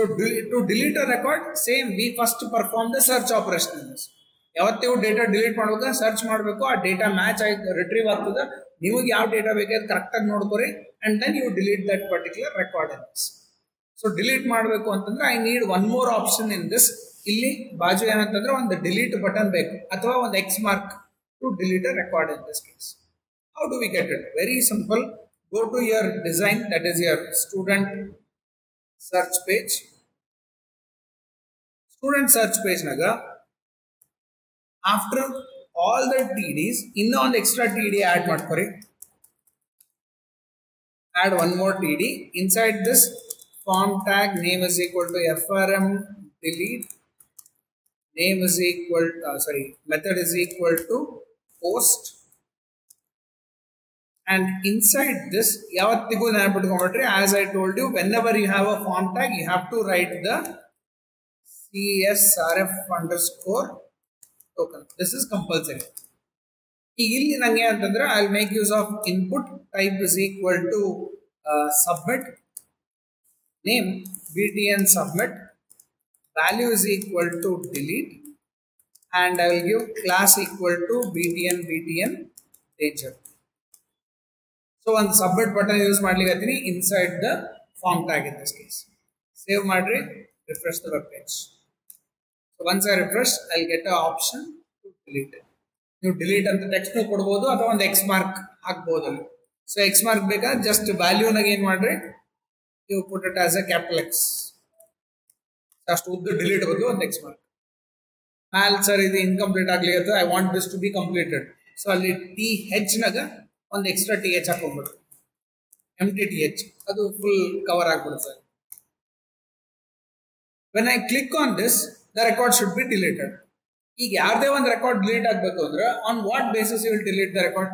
To delete a record, same, we first perform the search operation in this. ಯಾವತ್ತಿಗೂ data delete ಮಾಡುವಾಗ search ಮಾಡಬೇಕು, ಆ data match ಆಗಿ retrieve ಆಗ್ತದೆ, ನಿಮಗೆ ಯಾವ ಡೇಟಾ ಬೇಕಾದ್ರೆ ಕರೆಕ್ಟಾಗಿ ನೋಡ್ಕೊರಿ, and then you delete that particular record in this. So delete ಮಾಡಬೇಕು ಅಂತಂದ್ರೆ I need one more option in this. ಇಲ್ಲಿ ಬಾಜು ಏನಂತಂದ್ರೆ ಒಂದು ಡಿಲೀಟ್ ಬಟನ್ ಬೇಕು ಅಥವಾ ಒಂದು X mark to delete a record in this case. How do we get it? Very simple. Go to your design, that is your student search page. Student search page naga after all the TDs inna one extra TD add ಮಾಡ್ಕೊರಿ. Add one more TD inside this form tag. Name is equal to frm delete, name is equal method is equal to post, and inside this yavattigu nenapittkonbiಟ್ರಿ, as I told you, whenever you have a form tag you have to write the CSRF underscore token. This is compulsory. ಇಲ್ಲಿ ನಂಗೆ ಅಂತಂದ್ರೆ I will make use of input type is equal to submit, name btn submit, value is equal to delete, and I will give class equal to btn danger. So one submit button use ಮಾಡ್ಲಿಕ್ಕೆ inside the form tag in this case. Save ಮಾಡ್ರಿ, refresh the web page. So once I refresh, I'll get an option to delete it. ನೀವು delete ಅಂತ text ಕೊಡ್ಬೋದು ಅಥವಾ ಒಂದು X mark ಹಾಕ್ಬೋದು ಅಲ್ಲಿ. So X mark ಬೇಕಾ, ಜಸ್ಟ್ ವ್ಯಾಲ್ಯೂನಾಗ ಏನು ಮಾಡ್ರಿ, you put it as a capital X, ಅಷ್ಟು ಉದ್ದ ಡಿಲೀಟ್ ಬದಲು ಒಂದು ಎಕ್ಸ್ ಮಾರ್ಕ್. ಮ್ಯಾಲ್ ಸರ್ ಇದು ಇನ್ಕಂಪ್ಲೀಟ್ ಆಗ್ಲಿಕ್ಕೆ, I want this to be completed. So ಅಲ್ಲಿ TH ಒಂದು ಎಕ್ಸ್ಟ್ರಾ TH ಹಾಕೊಂಡ್ಬಿಡ್ರಿ, MTTH, ಅದು ಫುಲ್ ಕವರ್ ಆಗ್ಬಿಡುತ್ತೆ. When I click on this, the record should be deleted. ಈಗ ಯಾರದೇ ಒಂದು ರೆಕಾರ್ಡ್ ಡಿಲೀಟ್ ಆಗಬೇಕು ಅಂದ್ರೆ on what basis you will delete the record?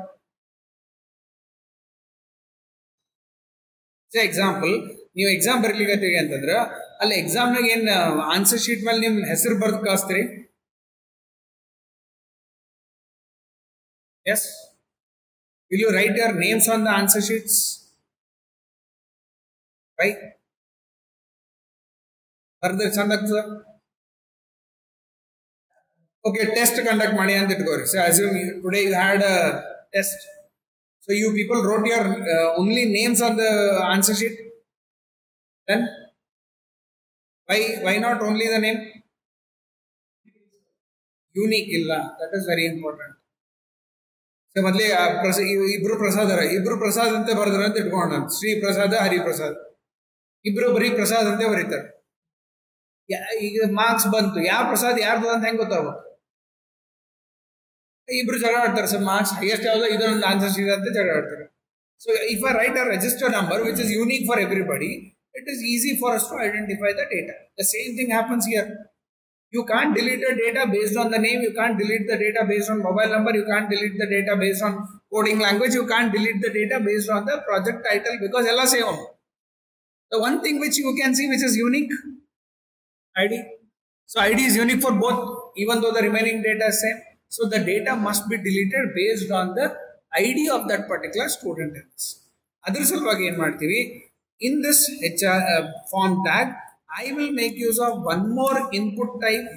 Example, ನೀವು ಎಕ್ಸಾಮ್ ಬರ್ಲಿಕ್ಕೆ ಅಂತಂದ್ರೆ ಅಲ್ಲಿ ಎಕ್ಸಾಮ್ನಾಗ ಏನು ಆನ್ಸರ್ ಶೀಟ್ ಮೇಲೆ ನಿಮ್ಮ ಹೆಸರು ಬರ್ದು ಕಳಿಸ್ತೀರಿ? Yes, will you write your names on the answer sheets? Right? Further chandaktha. Okay, test conduct ಮಾಡಿ ಅಂತ ಇಟ್ಕೋರಿ. So assume today you had a test. So you people wrote your only names on the answer sheet. Then why not only the name? Unique illa. That is very important. ಮೊದಲೇ ಇಬ್ರು ಪ್ರಸಾದ್ ಅಂತ ಬರೆದ್ರ ಅಂತ ಇಟ್ಕೊಂಡ, ಶ್ರೀ ಪ್ರಸಾದ ಹರಿಪ್ರಸಾದ್, ಇಬ್ರು ಬರೀ ಪ್ರಸಾದ್ ಅಂತ ಬರೀತಾರೆ. ಈಗ ಮಾರ್ಕ್ಸ್ ಬಂತು, ಯಾವ ಪ್ರಸಾದ್ ಯಾರ್ದು ಅಂತ ಹೆಂಗ್ ಗೊತ್ತಾಗುತ್ತೆ? ಇಬ್ರು ಜಗಳ ಆಡ್ತಾರೆ, ಸರ್ ಮಾರ್ಕ್ಸ್ ಹೈಯೆಸ್ಟ್ ಯಾವ್ದೋ ಇದೊಂದು ಆನ್ಸರ್ ಶೀಟ್ ಅಂತ ಜಗಳ ಆಡ್ತಾರೆ. So if I write a register number which is unique for everybody, it is easy for us to identify the data. The same thing happens here. You can't delete the data based on the name, you can't delete the data based on mobile number, you can't delete the data based on coding language, you can't delete the data based on the project title, because ella same. The one thing which you can see which is unique, ID. So ID is unique for both, even though the remaining data is same. So the data must be deleted based on the ID of that particular student. Adar salvagi ಏನು ಮಾಡ್ತೀವಿ, in this HR form tag I will make use of one more input type,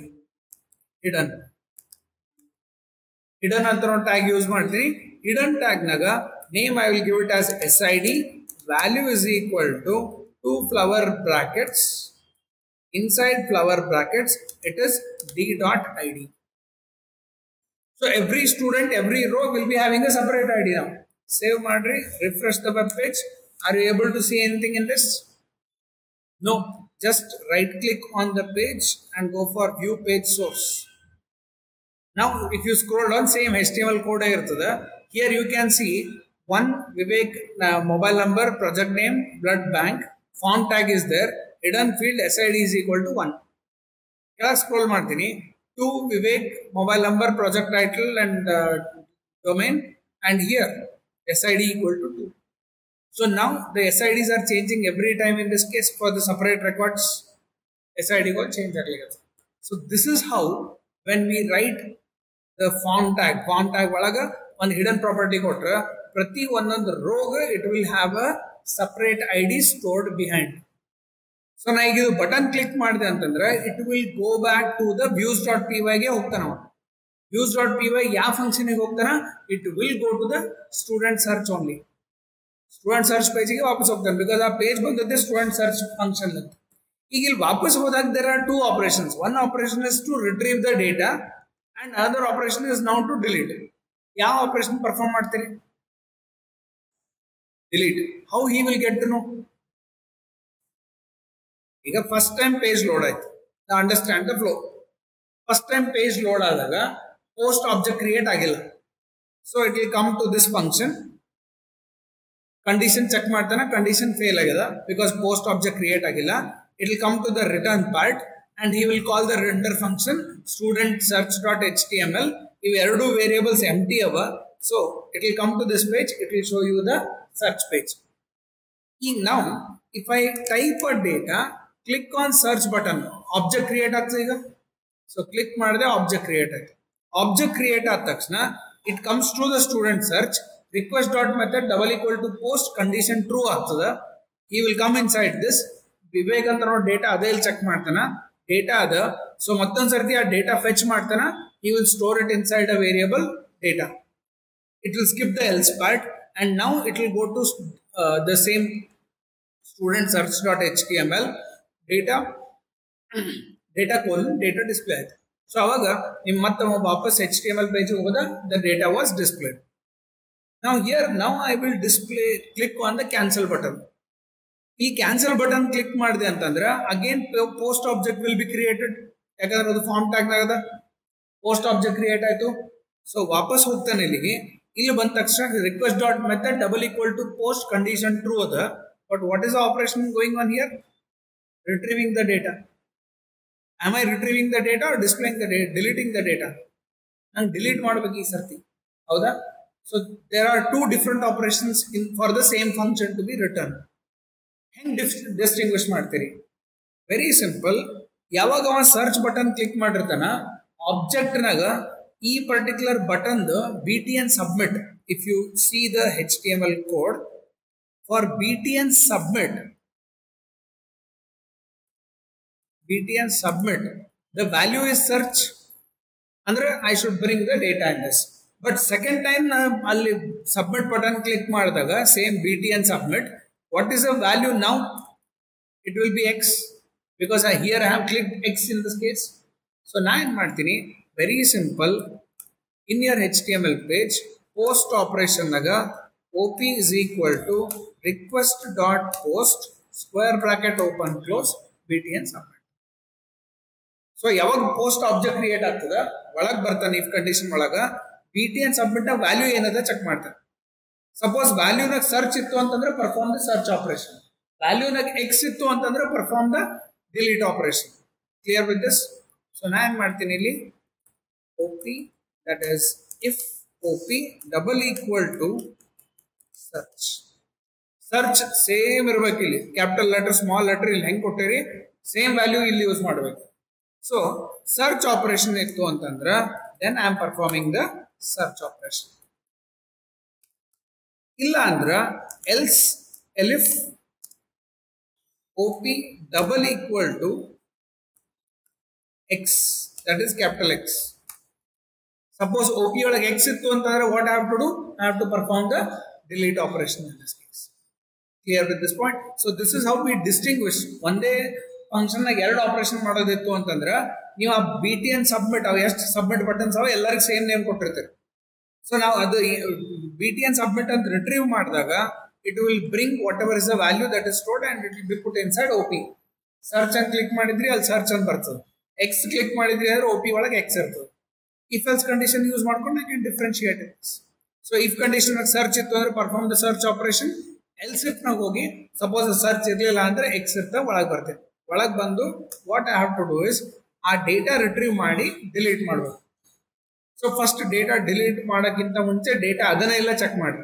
hidden. Hidden ಅಂತ tag use ಮಾಡ್ತೀನಿ. Hidden tag naga name I will give it as SID, value is equal to 2 flower brackets, inside flower brackets it is d.id. So every student, every row will be having a separate ID now. Save madri, refresh the web page. Are you able to see anything in this? No. Just right click on the page and go for view page source. Now if you scroll down, same HTML code iruttada. Here you can see one Vivek mobile number, project name, blood bank, form tag is there, hidden field SID is equal to 1. Kela scroll ಮಾಡ್ತೀನಿ, 2 Vivek mobile number, project title and domain, and here SID equal to 2. So now the SIDs are changing every time in this case for the separate records. SID will change again. So this is how when we write the form tag ಒಳಗ ಒಂದು hidden property ಕೊಟ್ರೆ ಪ್ರತಿ ಒಂದೊಂದು row it will have a separate ID stored behind. So ನಾ ಈಗ ಇದು button click ಮಾಡಿದೆ ಅಂತಂದ್ರೆ it will go back to the views dot P ವೈಗೆ ಹೋಗ್ತಾನ ವ್ಯೂಸ್ ಡಾಟ್ ಪಿ ವೈ ಯಾವ ಫಂಕ್ಷನ್ಗೆ ಹೋಗ್ತಾನ it will go to the student search only student search ಪೇಜ್ಗೆ ವಾಪಸ್ ಹೋಗ್ತಾನೆ ಬಿಕಾಸ್ ಆ ಪೇಜ್ ಬಂದದ್ದೇ ಸ್ಟೂಡೆಂಟ್ ಸರ್ಚ್ ಫಂಕ್ಷನ್ ಅಂತ ಈಗ ಇಲ್ಲಿ ವಾಪಸ್ ಹೋದಾಗ there are two operations one operation is to retrieve the data and other operation is now to delete ಯಾವ ಆಪರೇಷನ್ ಪರ್ಫಾರ್ಮ್ ಮಾಡ್ತೀರಿ delete how he will get to know ಈಗ first time page load ಆಯ್ತು understand the flow first time page load ಆದಾಗ post object create ಆಗಿಲ್ಲ so it will come to this function condition check ಮಾಡ್ತಾನೆ condition fail ಆಗಿದೆ because post object create ಆಗಿಲ್ಲ it will come to the return part and he will call the return function student search dot H T M L ಇವು ಎರಡು variables empty ಅವ so it will come to this page it will show you the search page ಈಗ ನಾವು if I type a data click on search button object create ಆಗ್ತದೆ ಈಗ so click ಮಾಡಿದೆ object create ಆಯ್ತು object create ಆದ ತಕ್ಷಣ it comes to the student search request dot method double equal to post condition true ಆಗ್ತದ ಈ will come inside this Vivek ಅಂತ ನೋಡಿ ಡೇಟಾ ಅದೇ ಇಲ್ಲಿ ಚೆಕ್ ಮಾಡ್ತಾನ ಡೇಟಾ ಅದ ಸೊ ಮತ್ತೊಂದ್ ಸರ್ತಿ ಆ ಡೇಟಾ ಫೆಚ್ ಮಾಡ್ತಾನ ಈ will store it inside a variable data it will skip the else part and now it will go to the same student search dot H T M L data data colon data display ಆಯ್ತು so ಅವಾಗ ನಿಮ್ ಮತ್ತೆ ವಾಪಸ್ H T M L page ಹೋಗೋದ the data was displayed now I will display click on the cancel button ಈ cancel button click ಮಾಡಿದೆ ಅಂತಂದ್ರೆ again post object will be created ಯಾಕಂದ್ರೆ ಅದು ಫಾರ್ಮ್ ಟ್ಯಾಗ್ ನಾಗದ ಪೋಸ್ಟ್ ಆಬ್ಜೆಕ್ಟ್ ಕ್ರಿಯೇಟ್ ಆಯ್ತು so ವಾಪಸ್ ಹೋಗ್ತಾನೆ ಇಲ್ಲಿಗೆ ಇಲ್ಲಿ ಬಂದ ತಕ್ಷಣ request dot method double equal to post condition true ಅದ but what is the operation going on here retrieving the data am I retrieving the data or displaying the data deleting the data ನಂಗೆ delete ಮಾಡ್ಬೇಕು ಈ ಸರ್ತಿ ಹೌದಾ so there are two different operations in for the same function to be return ಹೆಂಗ್ distinguish ಮಾಡ್ತೀರಿ very simple ಯಾವಾಗ ಅವ search button click ಮಾಡಿರ್ತಾನ ಆಬ್ಜೆಕ್ಟ್ನಾಗ ಈ particular button B T N submit if you see the H T M L code for B T N submit the value is search ಅಂದ್ರೆ I should bring the data in this but second time ಅಲ್ಲಿ submit button click ಮಾಡಿದಾಗ same B T N submit what is the value now it will be X because here I have click X in this case so ನಾ ಏನು ಮಾಡ್ತೀನಿ very simple in your H T M L page post ಆಪರೇಷನ್ನಾಗ O P is equal to request dot post square bracket open close B T N submit so ಯಾವಾಗ post object create ಆಗ್ತದ ಒಳಗೆ ಬರ್ತಾನೆ if condition ಒಳಗ B T N submit value ಏನದ check ಮಾಡ್ತಾನೆ suppose ವ್ಯಾಲ್ಯೂನಾಗ search ಇತ್ತು ಅಂತಂದ್ರೆ ಪರ್ಫಾರ್ಮ್ ದ ಸರ್ಚ್ ಆಪರೇಷನ್ ವ್ಯಾಲ್ಯೂನಾಗ ಎಕ್ಸ್ ಇತ್ತು ಅಂತಂದ್ರೆ perform the delete operation clear with this so ನಾ ಏನ್ ಮಾಡ್ತೀನಿ ಇಲ್ಲಿ O P that is if O P double equal to search same ಇರ್ಬೇಕು ಇಲ್ಲಿ ಕ್ಯಾಪಿಟಲ್ ಲೆಟರ್ ಸ್ಮಾಲ್ ಲೆಟರ್ ಇಲ್ಲಿ ಹೆಂಗ್ ಕೊಟ್ಟಿರಿ ಸೇಮ್ ವ್ಯಾಲ್ಯೂ ಇಲ್ಲಿ ಯೂಸ್ ಮಾಡ್ಬೇಕು ಸೊ ಸರ್ಚ್ ಆಪರೇಷನ್ ಇತ್ತು ಅಂತಂದ್ರೆ then I am performing the search operation. ಇಲ್ಲ ಅಂದ್ರ else elif op double equal to x that is capital X. Suppose op ಒಳಗೆ x ಇತ್ತು ಅಂತಂದ್ರೆ what I have to do? I have to perform the delete operation in this case. Clear with this point? So this is how we distinguish. ಒಂದೇ function ನಾಗ ಎರಡು operation ಮಾಡೋದಿತ್ತು ಅಂತಂದ್ರೆ ನೀವು ಆ ಬಿ ಟಿ ಎನ್ ಸಬ್ಮಿಟ್ ಅವ ಎಷ್ಟು submit buttons ಅವ ಎಲ್ಲರಿಗೂ ಸೇಮ್ ನೇಮ್ ಕೊಟ್ಟಿರ್ತೀರಿ ಸೊ ನಾವು ಅದು ಬಿ ಟಿ ಎನ್ ಸಬ್ಮಿಟ್ ಅಂತ ರಿಟ್ರೀವ್ ಮಾಡಿದಾಗ it will bring what ever is the value that is stored and it will be put in side O P search ಅಂತ click ಮಾಡಿದ್ರಿ ಅಲ್ಲಿ search ಅಂತ ಬರ್ತದೆ X click ಮಾಡಿದ್ರಿ ಅಂದ್ರೆ ಒ ಪಿ ಒಳಗೆ ಎಕ್ಸ್ ಇರ್ತದೆ ಇಫ್ ಎಲ್ಸ್ ಕಂಡೀಷನ್ ಯೂಸ್ ಮಾಡ್ಕೊಂಡು I can differentiate it so if condition search ಇತ್ತು ಅಂದ್ರೆ perform the search operation else if ನಾಗ ಹೋಗಿ ಸಪೋಸ್ ಸರ್ಚ್ ಇರಲಿಲ್ಲ ಅಂದ್ರೆ ಎಕ್ಸ್ ಇರ್ತಾ ಒಳಗೆ ಬರ್ತೇವೆ ಒಳಗೆ ಬಂದು what I have to do is ಆ ಡೇಟಾ ರಿಟ್ರೀವ್ ಮಾಡಿ ಡಿಲೀಟ್ ಮಾಡಬೇಕು ಸೊ ಫಸ್ಟ್ ಡೇಟಾ ಡಿಲೀಟ್ ಮಾಡೋಕ್ಕಿಂತ ಮುಂಚೆ ಡೇಟಾ ಅದನ್ನ ಎಲ್ಲ ಚೆಕ್ ಮಾಡಿ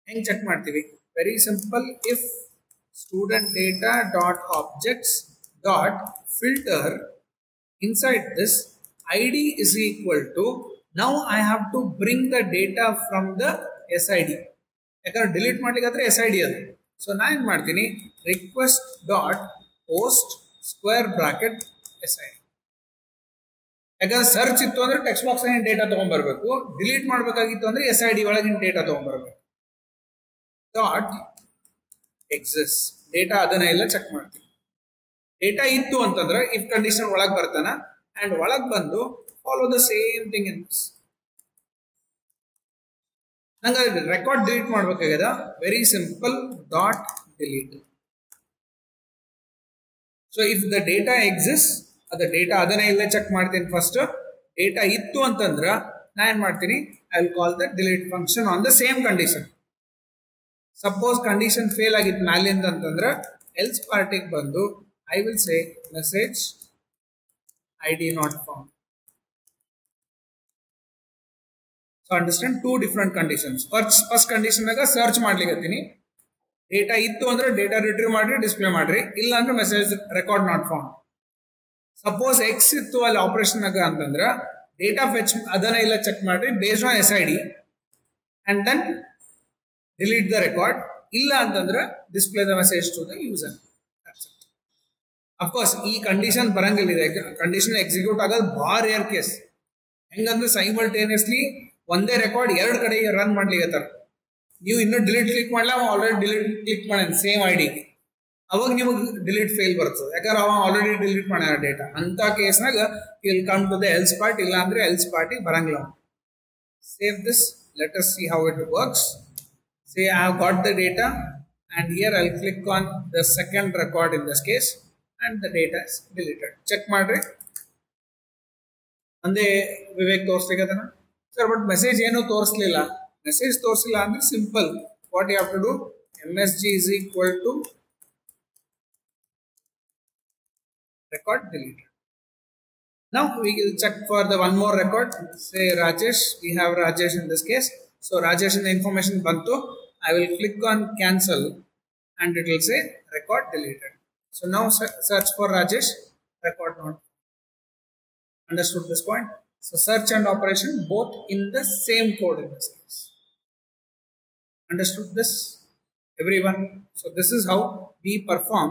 ಹೆಂಗೆ ಚೆಕ್ ಮಾಡ್ತೀವಿ very simple if student data dot objects dot filter inside this I D is equal to now I have to bring the data from the S I D ಯಾಕಂದ್ರೆ delete ಮಾಡ್ಲಿಕ್ಕೆ S I D ಅದು so ನಾ ಏನು ಮಾಡ್ತೀನಿ request dot post square bracket SID. ಯಾಕಂದ್ರೆ search ಇತ್ತು ಅಂದ್ರೆ text box ಆಗಿನ ಡೇಟಾ ತಗೊಂಡ್ಬರ್ಬೇಕು, ಡಿಲೀಟ್ ಮಾಡಬೇಕಾಗಿತ್ತು ಅಂದ್ರೆ SID ಒಳಗಿನ ಡೇಟಾ ತಗೊಂಡ್ಬರ್ಬೇಕು. ಡಾಟ್ ಎಕ್ಸಿಸ್ಟ್ ಡೇಟಾ ಅದನ್ನ ಎಲ್ಲ ಚೆಕ್ ಮಾಡ್ತೀವಿ. ಡೇಟಾ ಇತ್ತು ಅಂತಂದ್ರೆ ಇಫ್ ಕಂಡೀಷನ್ ಒಳಗೆ ಬರ್ತಾನ ಅಂಡ್ ಒಳಗೆ ಬಂದು follow the same thing in this. ನಂಗೆ ರೆಕಾರ್ಡ್ ಡಿಲೀಟ್ ಮಾಡ್ಬೇಕಾಗ್ಯದ, very simple, dot delete. So if the data exist, ಅದ ಡೇಟಾ ಅದನ್ನ ಇಲ್ಲ ಚೆಕ್ ಮಾಡ್ತೀನಿ. ಫಸ್ಟ್ ಡೇಟಾ ಇತ್ತು ಅಂತಂದ್ರೆ ನಾ ಏನ್ ಮಾಡ್ತೀನಿ, I will call the delete function on the same condition. Suppose condition fail ಆಗಿತ್ತು ಮ್ಯಾಲಿಂದ ಅಂತಂದ್ರೆ ಎಲ್ಸ್ ಪಾರ್ಟಿಗೆ ಬಂದು I will say message ID not found. So understand two different conditions. First condition ನಾಗ ಸರ್ಚ್ ಮಾಡ್ಲಿಕ್ಕೆ ಡೇಟಾ ಇತ್ತು ಅಂದ್ರೆ ಡೇಟಾ ರಿಟ್ರೀವ್ ಮಾಡ್ರಿ, ಡಿಸ್ಪ್ಲೇ ಮಾಡ್ರಿ, ಇಲ್ಲ ಅಂದ್ರೆ message record not found. Suppose X ಇತ್ತು ಅಲ್ಲಿ ಆಪರೇಷನ್ ನಾಗ ಅಂತಂದ್ರೆ ಡೇಟಾ ಫೆಚ್ ಅದನ್ನ ಇಲ್ಲ ಚೆಕ್ ಮಾಡ್ರಿ based on SID and then delete the record. ಇಲ್ಲ ಅಂತಂದ್ರೆ display the message to the user. Of course ಈ ಕಂಡೀಷನ್ ಬರಂಗಿಲ್ಲ, ಇದೆ ಕಂಡೀಷನ್ ಎಕ್ಸಿಕ್ಯೂಟ್ ಆಗೋದು ಭಾಳ ರೇರ್ ಕೇಸ್. ಹೆಂಗಂದ್ರೆ ಸೈಮಲ್ಟೇನಿಯಸ್ಲಿ ಒಂದೇ ರೆಕಾರ್ಡ್ ಎರಡು ಕಡೆ ರನ್ ಮಾಡ್ಲಿಕ್ಕೆ ನೀವು ಇನ್ನೂ ಡಿಲೀಟ್ ಕ್ಲಿಕ್ ಮಾಡಲ್ಲ, ಅವ ಆಲ್ರೆಡಿ ಡಿಲೀಟ್ ಕ್ಲಿಕ್ ಮಾಡ್ಯಾನ ಸೇಮ್ ID, ಅವಾಗ ನಿಮಗೆ ಡಿಲೀಟ್ ಫೇಲ್ ಬರ್ತದೆ. ಯಾಕಂದ್ರೆ ಅವ ಆಲ್ರೆಡಿ ಡಿಲೀಟ್ ಮಾಡ್ಯಾನ ಡೇಟಾ. ಅಂತ ಕೇಸ್ನಾಗ will come to the else part, ಇಲ್ಲ ಅಂದ್ರೆ ಎಲ್ಸ್ ಪಾರ್ಟಿ ಬರಂಗಿಲ್ಲ. Save this, let us see how it works. Say I have got the data and here I will click on the second record in this case and the data is deleted. Check ಮಾಡ್ರಿ, ಅಂದೇ ವಿವೇಕ್ ತೋರಿಸ್ಲಿಕ್ಕದನ sir, but message ಏನು ತೋರಿಸ್ಲಿಲ್ಲ. Message ತೋರಿಸಿಲ್ಲ ಅಂದ್ರೆ simple, what you have to do, MSG is equal to record deleted. Now we will check for the one more record. Say Rajesh, we have Rajesh in this case. So Rajesh in the information bantu, I will click on cancel and it will say record deleted. So now search for Rajesh, record not. Understood this point? So search and operation both in the same code in this case. Understood this, everyone? So this is how we perform